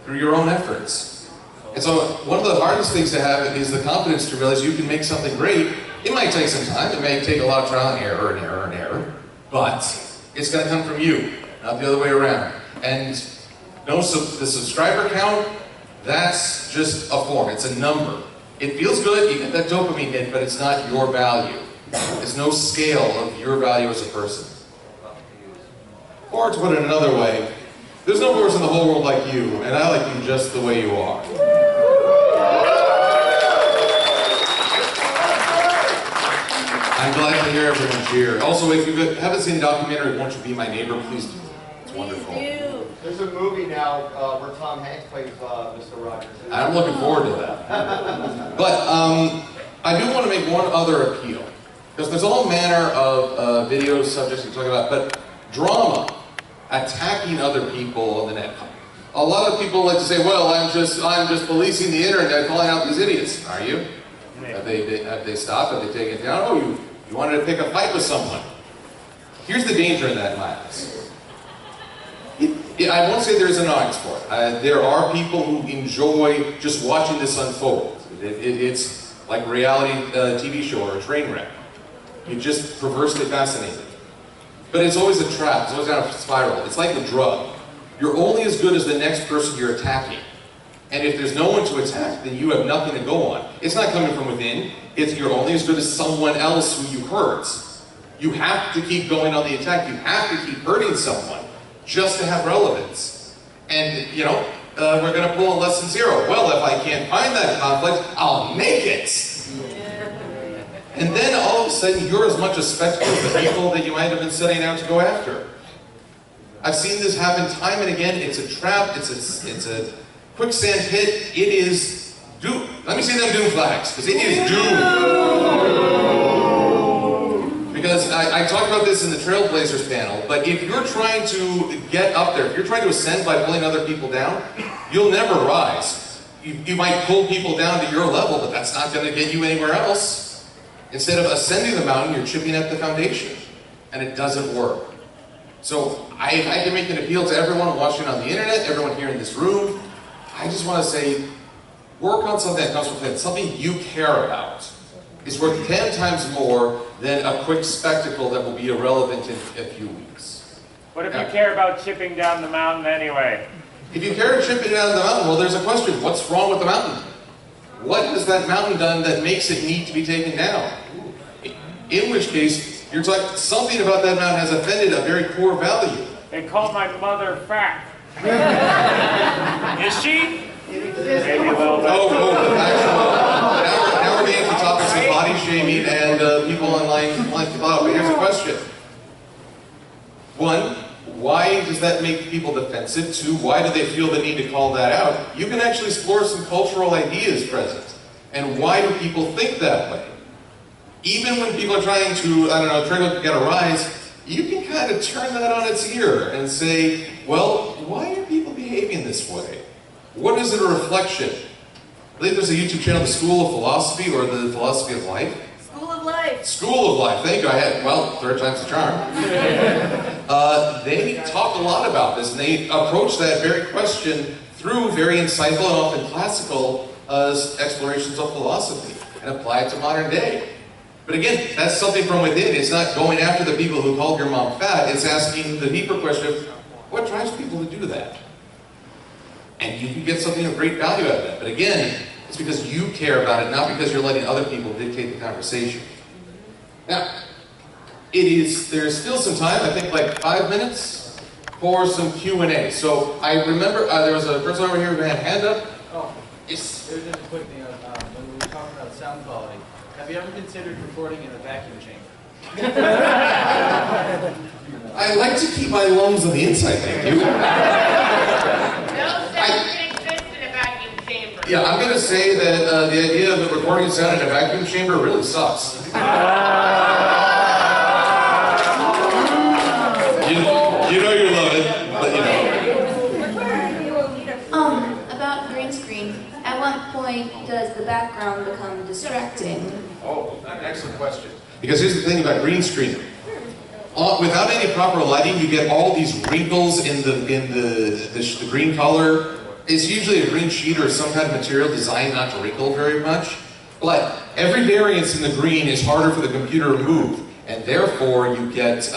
through your own efforts. And so one of the hardest things to have is the confidence to realize you can make something great. It might take some time, it may take a lot of trial and error, but it's going to come from you, not the other way around. And the subscriber count, that's just a form, it's a number. It feels good, you get that dopamine hit, but it's not your value. There's no scale of your value as a person. Or to put it another way, there's no person in the whole world like you, and I like you just the way you are. I'm glad to hear everyone cheer. Also, if you haven't seen the documentary, Won't You Be My Neighbor, please do. It's wonderful.
There's a movie now where Tom Hanks plays Mr. Rogers.
I'm looking forward to that. But I do want to make one other appeal. Because there's all manner of video subjects we talk about, but drama, attacking other people on the net. A lot of people like to say, well, I'm just policing the internet, calling out these idiots. Are you? Have they stopped? Have they taken it down? Oh, you wanted to pick a fight with someone. Here's the danger in that, Miles. I won't say there's an audience for it. There are people who enjoy just watching this unfold. It's like a reality TV show or a train wreck. You're just perversely fascinated. But it's always a trap, it's always kind of a spiral. It's like a drug. You're only as good as the next person you're attacking. And if there's no one to attack, then you have nothing to go on. It's not coming from within, you're only as good as someone else who you hurt. You have to keep going on the attack, you have to keep hurting someone just to have relevance. And, we're gonna pull a lesson zero. Well, if I can't find that conflict, I'll make it. And then all of a sudden, you're as much a spectacle as the people that you might have been setting out to go after. I've seen this happen time and again. It's a trap. It's a quicksand hit. It is doom. Let me see them doom flags, because it is doom. Because I talked about this in the Trailblazers panel, but if you're trying to get up there, if you're trying to ascend by pulling other people down, you'll never rise. You might pull people down to your level, but that's not going to get you anywhere else. Instead of ascending the mountain, you're chipping at the foundation, and it doesn't work. So I can make an appeal to everyone watching on the internet, everyone here in this room. I just want to say, work on something that comes from within, something you care about. It's worth 10 times more than a quick spectacle that will be irrelevant in a few weeks.
What if you care about chipping down the mountain anyway?
If you care about chipping down the mountain, well, there's a question. What's wrong with the mountain? What has that mountain done that makes it need to be taken down? In which case, you're talking, something about that mountain has offended a very core value.
They called my mother fat. Is she? Maybe a little bit.
Now we're getting to topics of body shaming and people online complaining about. But here's a question. One, why does that make people defensive? Two, why do they feel the need to call that out? You can actually explore some cultural ideas present. And why do people think that way? Even when people are trying to, try to get a rise, you can kind of turn that on its ear and say, well, why are people behaving this way? What is it a reflection? I believe there's a YouTube channel, The School of Philosophy, or The Philosophy of Life.
School of Life.
School of Life, thank you. Third time's the charm. they talk a lot about this, and they approach that very question through very insightful and often classical explorations of philosophy and apply it to modern day. But again, that's something from within. It's not going after the people who called your mom fat. It's asking the deeper question of what drives people to do that? And you can get something of great value out of that. But again, it's because you care about it, not because you're letting other people dictate the conversation. Now, there's still some time, I think like 5 minutes, for some Q&A. So I remember there was a person over here who had a hand up.
Oh, yes. There's just a quick thing when we were talking about sound quality. Have you ever considered recording in a vacuum chamber?
I like to keep my lungs on the inside, thank you.
No sound can exist in a vacuum chamber.
Yeah, I'm going to say that the idea of recording sound in a vacuum chamber really sucks. You know you love it, but you know.
About green screen, at what point does the background become distracting?
Oh, excellent question. Because here's the thing about green screen. Without any proper lighting, you get all these wrinkles in the green color. It's usually a green sheet or some kind of material designed not to wrinkle very much. But every variance in the green is harder for the computer to move, and therefore you get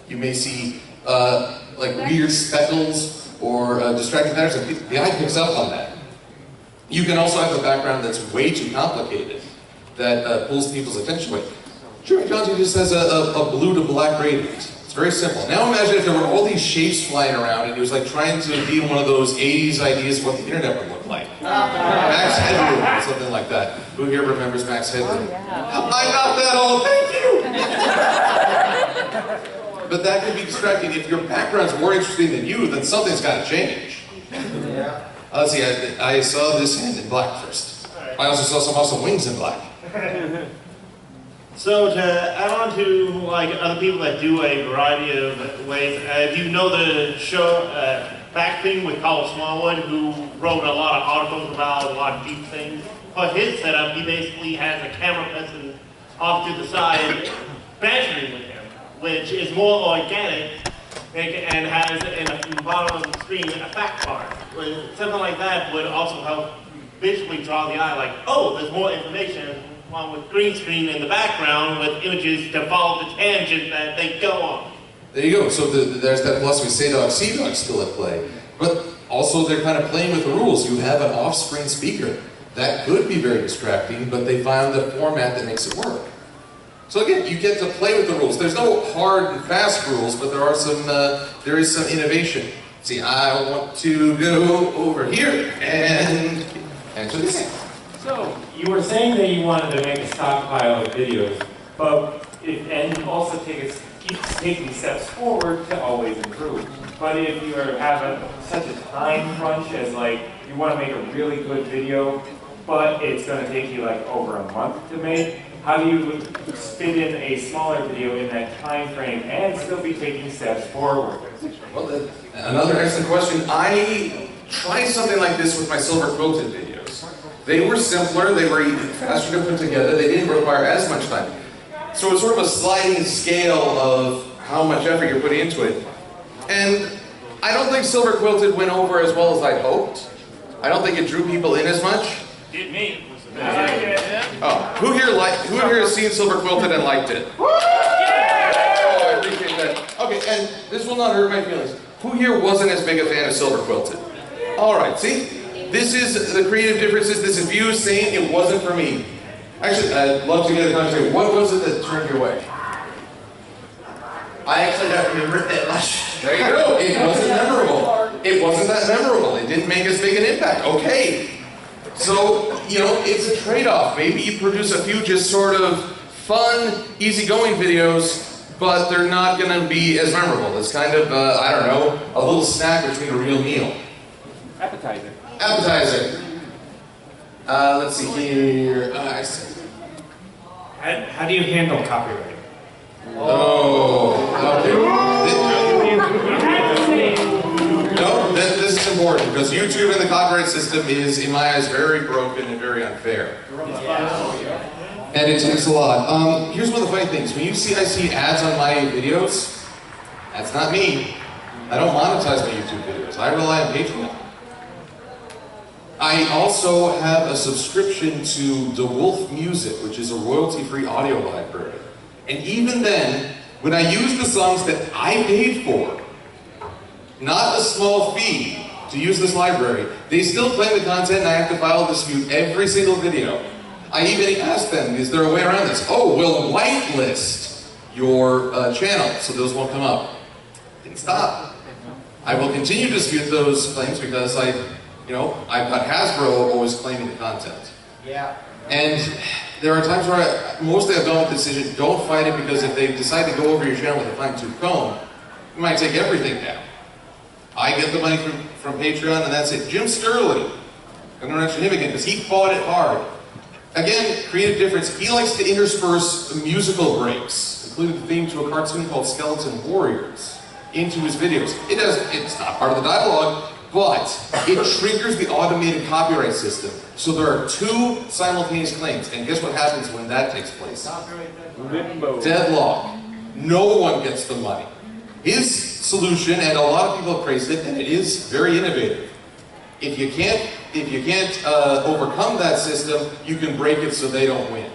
you may see like weird speckles or distracting patterns, and the eye picks up on that. You can also have a background that's way too complicated that pulls people's attention away. Sure, Johnson just has a blue to black gradient. It's very simple. Now imagine if there were all these shapes flying around and he was like trying to be one of those 80s ideas of what the internet would look like. Max Headroom or something like that. Who here remembers Max Headroom? Oh, yeah. I'm not that old, thank you! But that could be distracting. If your background's more interesting than you, then something's got to change. Yeah. Let's see, I saw this hand in black first. I also saw some awesome wings in black.
So to add on to like other people that do a variety of ways, do you know the show Back Thing with Carl Smallwood, who wrote a lot of articles about a lot of deep things? For his setup, he basically has a camera person off to the side bantering with him, which is more organic and has in the bottom of the screen a fact bar. Something like that would also help visually draw the eye, like, oh, there's more information. One with green screen in the background with images to follow the tangent that they go on.
There you go. So there's that philosophy, say dog, see dog still at play. But also they're kind of playing with the rules. You have an off-screen speaker. That could be very distracting, but they found a format that makes it work. So again, you get to play with the rules. There's no hard and fast rules, but there are some. There is some innovation. See, I want to go over here and answer this.
So, you were saying that you wanted to make a stockpile of videos, but and also keep taking steps forward to always improve. But if you have such a time crunch as like, you want to make a really good video, but it's going to take you like over a month to make, how do you fit in a smaller video in that time frame and still be taking steps forward?
Well, another excellent question. I tried something like this with my SilverQuill videos. They were simpler, they were even faster to put together, they didn't require as much time. So it's sort of a sliding scale of how much effort you're putting into it. And I don't think SilverQuill went over as well as I hoped. I don't think it drew people in as much.
Did me.
Oh, who here has seen SilverQuill and liked it? Oh, I appreciate that. Okay, and this will not hurt my feelings. Who here wasn't as big a fan of SilverQuill? All right, see? This is the creative differences. This is views saying it wasn't for me. Actually, I'd love to get a conversation. What was it that turned your way?
I actually don't remember that much.
There you go. It wasn't memorable. It wasn't that memorable. It didn't make as big an impact. Okay. So, you know, it's a trade-off. Maybe you produce a few just sort of fun, easygoing videos, but they're not going to be as memorable. It's kind of, I don't know, a little snack between a real meal.
Appetizer.
Appetizer. Let's see here. I see.
How do you handle copyright?
Oh, no, this is important because YouTube and the copyright system is, in my eyes, very broken and very unfair. And it takes a lot. Here's one of the funny things. When I see ads on my videos, That's not me. I don't monetize my YouTube videos. I rely on Patreon. I also have a subscription to DeWolf Music, which is a royalty-free audio library. And even then, when I use the songs that I paid for, not a small fee to use this library, they still claim the content and I have to file a dispute every single video. I even asked them, is there a way around this? Oh, we'll whitelist your channel so those won't come up. Didn't stop. I will continue to dispute those claims because I've got Hasbro always claiming the content.
Yeah.
And there are times where mostly I've gone with the decision, don't fight it, because if they decide to go over your channel with a fine-tooth comb, you might take everything down. I get the money from Patreon and that's it. Jim Sterling, I'm going to mention him again because he fought it hard. Again, creative difference. He likes to intersperse musical breaks, including the theme to a cartoon called Skeleton Warriors, into his videos. It's not part of the dialogue, but it triggers the automated copyright system. So there are two simultaneous claims, and guess what happens when that takes place? Deadlock. No one gets the money. His solution, and a lot of people have praised it, and it is very innovative. If you can't overcome that system, you can break it so they don't win.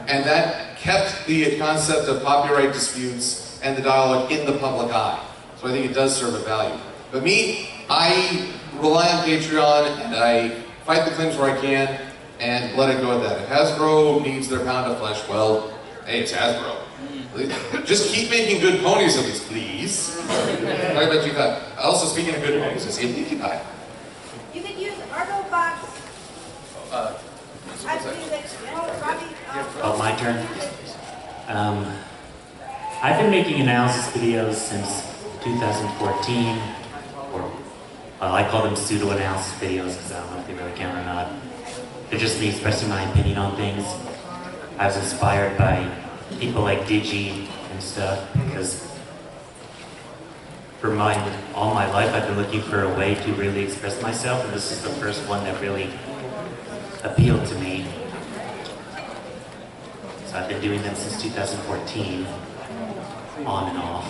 And that kept the concept of copyright disputes and the dialogue in the public eye. So I think it does serve a value. But me, I rely on Patreon and I fight the claims where I can and let it go at that. If Hasbro needs their pound of flesh, well, hey, it's Hasbro. Just keep making good ponies at least, please. I bet you got. Also, speaking of good ponies, is it you buy?
You could use Argo Box. I believe it's Robbie.
Oh, my turn. I've been making analysis videos since 2014, or I call them pseudo-analysis videos because I don't know if they really count or not. They're just me expressing my opinion on things. I was inspired by people like Digi and stuff because for all my life I've been looking for a way to really express myself, and this is the first one that really appealed to me. So I've been doing them since 2014, on and off.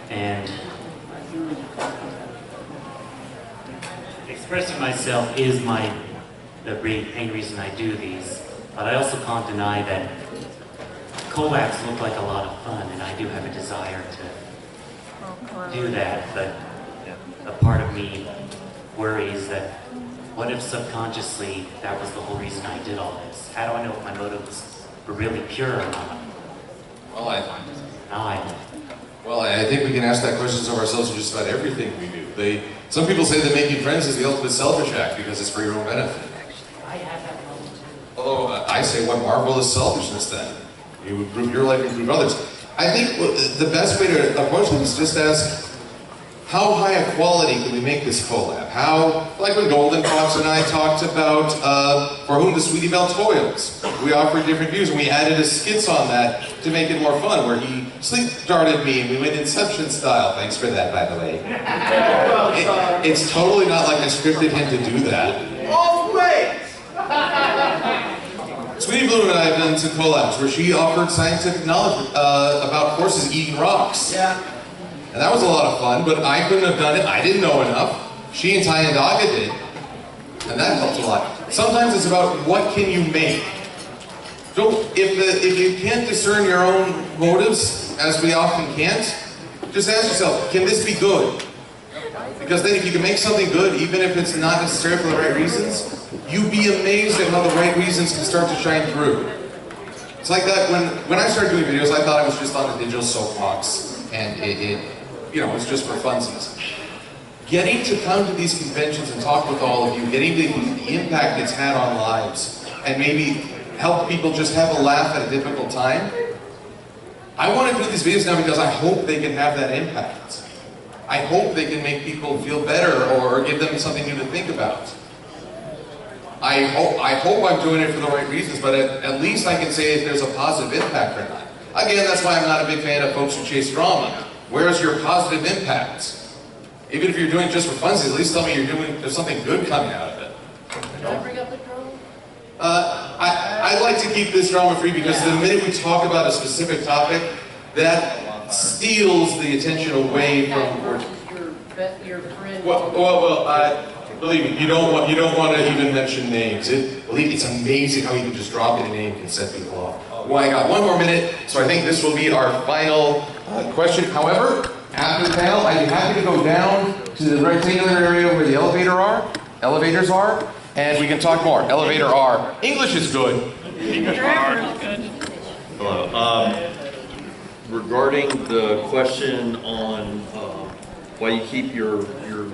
And expressing myself is the main reason I do these, but I also can't deny that collabs look like a lot of fun, and I do have a desire to do that, but a part of me worries that what if subconsciously that was the whole reason I did all this? How do I know if my motives were really pure or not?
Well, I think we can ask that question of ourselves in just about everything we do. Some people say that making friends is the ultimate selfish act because it's for your own benefit. Although I say, what marvelous selfishness then? You improve your life, improve others. I think the best way to approach this is just ask, how high a quality can we make this collab? Like when Golden Fox and I talked about For Whom the Sweetie Belle Toils. We offered different views and we added a skits on that to make it more fun, where he sleep-darted me and we went Inception style. Thanks for that, by the way. It's totally not like I scripted him to do that.
Always!
Sweetie Bloom and I have done some collabs where she offered scientific knowledge about horses eating rocks.
Yeah.
And that was a lot of fun, but I couldn't have done it. I didn't know enough. She and Ty and Daga did. And that helped a lot. Sometimes it's about what can you make. If you can't discern your own motives, as we often can't, just ask yourself, can this be good? Because then if you can make something good, even if it's not necessarily for the right reasons, you'd be amazed at how the right reasons can start to shine through. It's like that when I started doing videos, I thought I was just on a digital soapbox, and it was just for funsies. Getting to come to these conventions and talk with all of you, getting the impact it's had on lives, and maybe help people just have a laugh at a difficult time. I want to do these videos now because I hope they can have that impact. I hope they can make people feel better or give them something new to think about. I hope I'm doing it for the right reasons, but at least I can say if there's a positive impact or not. Again, that's why I'm not a big fan of folks who chase drama. Where's your positive impact? Even if you're doing it just for funsies, at least tell me there's something good coming out of it.
Can I bring up the drone?
I'd like to keep this drama free because the minute we talk about a specific topic, that steals the attention away from.
Your friend.
Believe me, you don't want to even mention names. Believe it's amazing how even just dropping a name can set people off. Well, I got 1 more minute, so I think this will be our final question. However, after the panel, I'd be happy to go down to the rectangular area where the elevators are, and we can talk more. Elevator R. English is good.
English R is good.
Hello. Regarding the question on why you keep your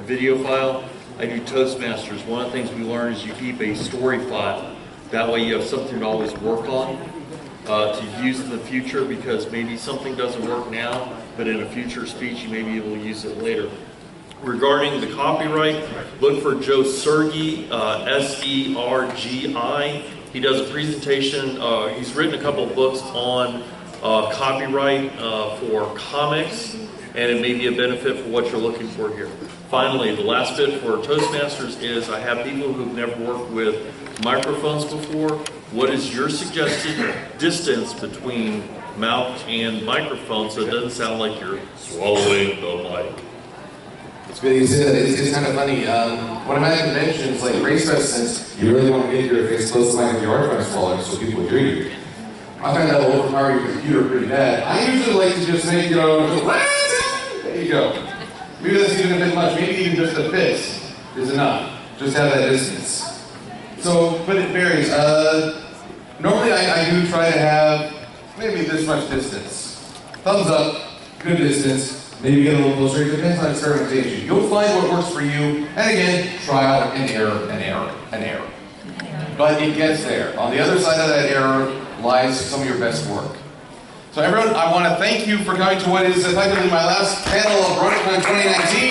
video file, I do Toastmasters. One of the things we learned is you keep a story file. That way you have something to always work on to use in the future, because maybe something doesn't work now, but in a future speech you may be able to use it later. Regarding the copyright, look for Joe Sergi, S-E-R-G-I. He does a presentation. He's written a couple of books on copyright for comics, and it may be a benefit for what you're looking for here. Finally, the last bit for Toastmasters is I have people who've never worked with microphones before. What is your suggested distance between mouth and microphone so it doesn't sound like you're swallowing the mic?
It's kind of funny. When I'm at conventions like Race Fest, since you really want to get your face close to like the art smaller so people hear you, I find that will overpower your computer pretty bad. I usually like to just make, there you go. Maybe that's even a bit much. Maybe even just a fist is enough. Just have that distance. So, but it varies. Normally I do try to have maybe this much distance. Thumbs up, good distance. Maybe get a little closer. It depends on experimentation. You'll find what works for you. And again, trial and error and error and error. But it gets there. On the other side of that error lies some of your best work. So everyone, I want to thank you for coming to what is effectively my last panel of BronyCon 2019.